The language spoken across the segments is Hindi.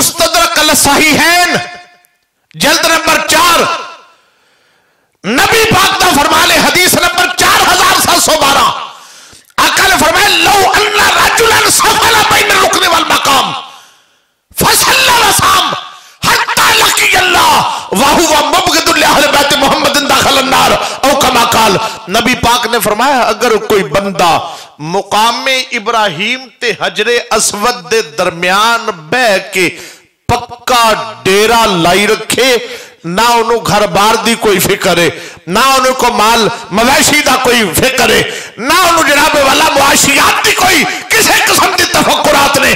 मुस्तदरक अल सहीहैन जल्द नंबर 4 नबी पाक दा फरमाने हदीस नंबर 4712 आका ने फरमाया लो अन्ना रजुलन सफला बैन रुकने वाल मकाम फसल्ला वसाम हत्ता लकी अल्लाह व हुवा मुबगदुल li अहले बैत मोहम्मद दाखिल अन्नार औ कमा काल। नबी पाक ने फरमाया अगर कोई बंदा मुकामे इब्राहिम ते हजरे असवद दे दरमियान बह के पक्का डेरा लाई रखे, ना उन्होंने घर बार दी कोई फिक्र है, ना उन्होंने को माल मवेशी का कोई फिक्र है, ना उन्होंने जनाबे वाला मुआशियात की कोई किसी किस्म की तफक्कुरात ने,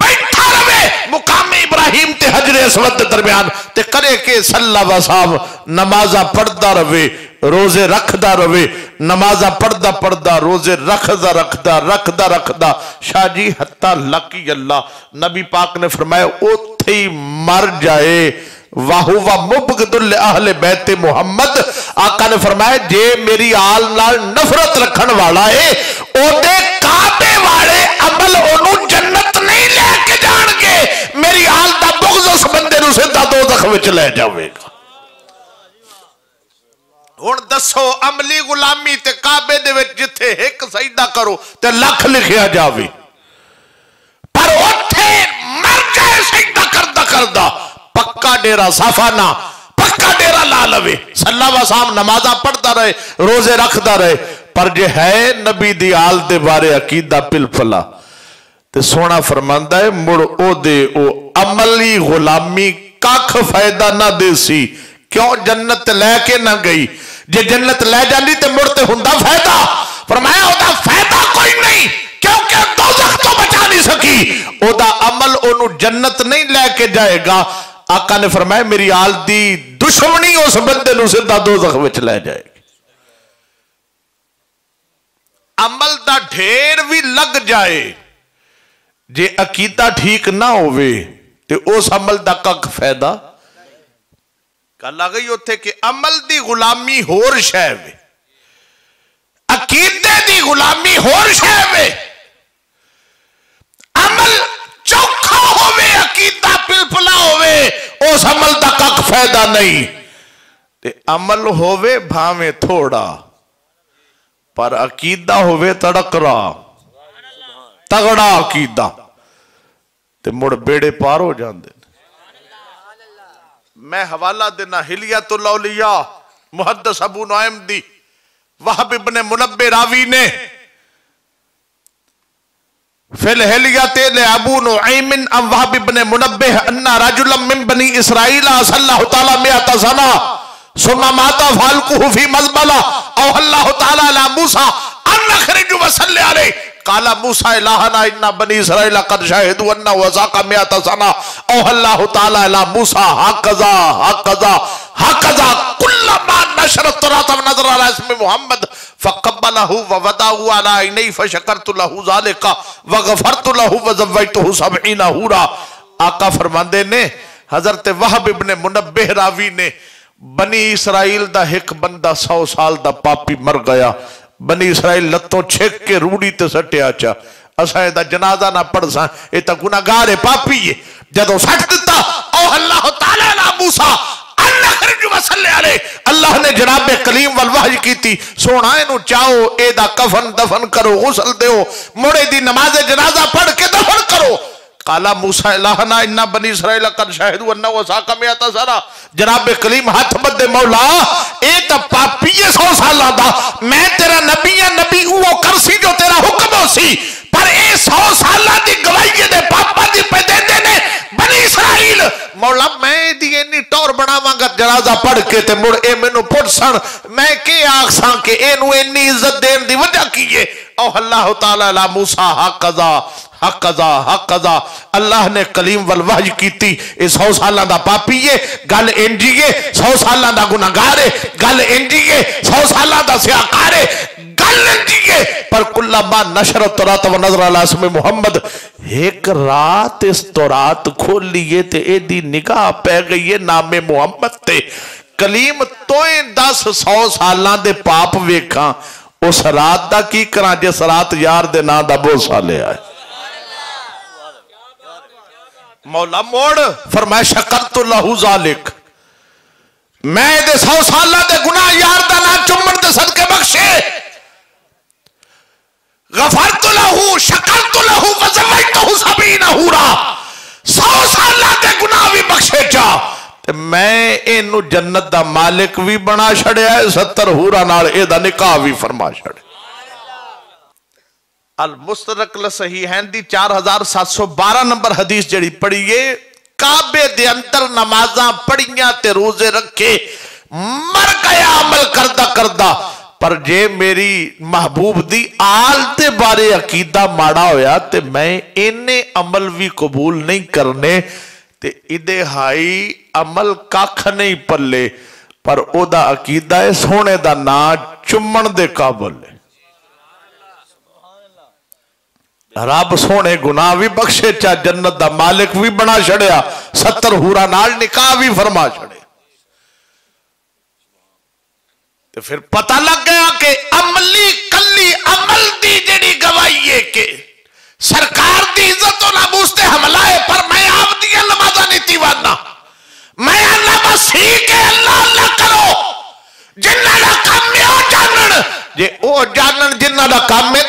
बैठा रहे मुकामे इब्राहिम ते हजरे असवद के दरमियान ते करे के सल्ला वसाब नमाजा पढ़ता रहे, रोजे रखदा रहे, नमाजा पढ़दा पढ़दा रोजे रखदा रखदा रखदा रखदा शाह जी हत्ता लकी अल्लाह। नबी पाक ने फरमाया उथे ही मर जाए। वाहुवा मुबगदुल अहले बैत मोहम्मद आका ने फरमाया जे मेरी आल नाल नफरत रखन वाला है ओदे काबे वाले अमल ओनू जन्नत नहीं लेके जाणगे, मेरी आल दा बुग़्ज़ उस बंदे नू सीधा दोज़ख विच ले जावेगा। हुण दसो अमली गुलामी ते काबे दे विच जिथे एक सजदा करो ते लख लिखिया जावे, पर उथे मर जाए सजदा करदा करदा पक्का डेरा साफाना पक्का डेरा ला लवे, सल्ला वसाम नमाजा पढ़ता रहे, रोजे रखता रहे, पर जे है नबी दी आल दे बारे अकीदा पिलफला ते सोना फरमांदा है मुड़ ओ दे ओ अमली गुलामी कख फायदा ना देसी। क्यों जन्नत लैके ना गई, जे जन्नत लै जाती तो मुड़ ते हुंदा फायदा, फरमाया ओदा फायदा कोई नहीं क्योंकि दोज़ख तो बचा नहीं सकी, ओदा अमल ओनू जन्नत नहीं लैके जाएगा। आका ने फरमाया मेरी आल दी दुश्मनी उस बंदे नू सीधा दोज़ख विच ले जाएगी। अमल दा ढेर भी लग जाए जे अकीदा ठीक ना होवे ते उस अमल दा कख फायदा। गल आ गई उत्थे कि अमल दी गुलामी होर शै वे, अकीदे दी गुलामी होर शै वे। अमल चौखा होवे अकीदा पिलफला होवे उस अमल दा कख फायदा नहीं, ते अमल होवे भावे थोड़ा पर अकीदा होवे तड़करा तगड़ा अकीदा ते मुड़ बेड़े पार हो जाते। मैं हवाला देना हिलियातुल औलिया मुहद्दिस अबू नुआइम दी वहब इब्ने मुनब्बे रावी ने फिल हिलियते ले अबू नुआइम अम वहब इब्ने मुनब्बे अन्ना रजुलन मिन बनी इस्राईल सल्लल्लाहु तआला मिअत सना सुम्मा माता फालकुहु फी मज़बला औ अल्लाहु तआला अला मूसा अन अखरिजु वसल्ले अलैहि काला मूसा इलाहना इन्ना बनी इस्राइल कद शाहिदु अन्ना वज़ाका मिअत सना औ अल्लाहु तआला अला मूसा हकज़ा हकज़ा हकज़ा कुल्लमा नशरत तरात नज़र अला इसम मुहम्मद फक़ब्बलहु व वदाहु अला इनई फशकरतु लहु ज़ालिका व गफ़रतु लहु व ज़व्वैतुहु 70 हूरा। आका फरमांदे ने हज़रत वहब इब्ने मुनब्बे रावी ने बनी इसराइल दा एक बंदा 100 साल दा पापी मर गया, बनी इसराइल लत्तों छेक के रूड़ी ते सटिया चा असा एदा जनाजा ना पढ़ सा ये तो गुनाहगार है पापी है। जदों सट दिता ओ अल्लाह ताला ला मूसा अल्लाह ने जनाबे कलीम वल वहय कीती सोना इनू चाहो एदा कफन दफन करो गुसल दो मुड़े दी नमाज जनाजा पढ़ के दफन करो। काला मूसा इलाहना इन्ना बनी इसराइल कद शाहिदु अन्ना वज़ाका मिअत सना जनाबे कलीम हाथ बदे मौला ए तो पापी 100 साल दा मैं तेरा नबी है नबी वो करसी जो तेरा हुक्म होसी पर ए 100 साल दी गवाही दे पापा दी पे देंदे ने बनी इसराइल मौला मैं दी इन्नी टौर बनावांगा जनाजा पढ़ के ते मुड़ ए मेनू पुछण मैं के आखसां के एनू इन्नी इज्जत देन दी वजह की है। ओ अल्लाह ताला ला मूसा हकज़ा हकज़ा हकज़ा अल्लाह ने कलीम वल वहय कीती 100 साल दा पापी है गल इंजी है 100 साल दा गुनाहगार है गल इंजी है 100 साल दा सियाकार है गल इंजी है पर कुल्लमा नशरत तौरात व नज़र अला इसम मुहम्मद एक रात इस तौरात खोलिए ते एदी निगाह पै गई है नामे मुहम्मद ते कलीम तोए 10-100 सालां दे पाप वेखां उस रात दा की करा जिस रात यार दे नां दा बोसा लिया है। मौला मोड़ फरमाया शकरतु लहू ज़ालिक, मैं दे 100 साल दे गुनाह यार दा ना चुम्मन दे सदके बख्शे। गफरतु लहू शकरतु लहू वज़वैतहु सबीना हूरा, 100 साल दे गुनाह भी बख्शे चा ते मैं इनू जन्नत दा मालिक भी बना छड़िया है, 70 हूरा नाल एदा निकाह भी फरमा छड़े। अल मुस्तदरक सहीहैन दी 4712 नंबर हदीस जड़ी पढ़िए, काबे दे अंदर नमाजा पढ़िया ते रोजे रखे, मर गया अमल करदा करदा, पर जे मेरी महबूब दी आल दे बारे अकीदा माड़ा होया ते मैं इन्ने अमल भी कबूल नहीं करने ते इदे हाई अमल कख नहीं पल्ले, पर ओदा अकीदा है सोने दा ना चुम्मन दे काबल है। रब सोने गुनाह भी बख्शे चा, जन्नत दा मालिक भी बना छड़िया, 70 हूरा नाल निकाह भी फरमा छड़े। तो फिर पता लग गया कि अमली कली अमल दी जेड़ी गवाही है कि सरकार दी इज्जत ना बूझते हमला है, पर मैं आप दिया नमाजा नहीं तीवाना, मैं अल्लाह मसीह के अल्लाह अल्लाह करो, जिन्ना दा काम में ओ जानन, जे ओ जानन जिन्ना दा काम में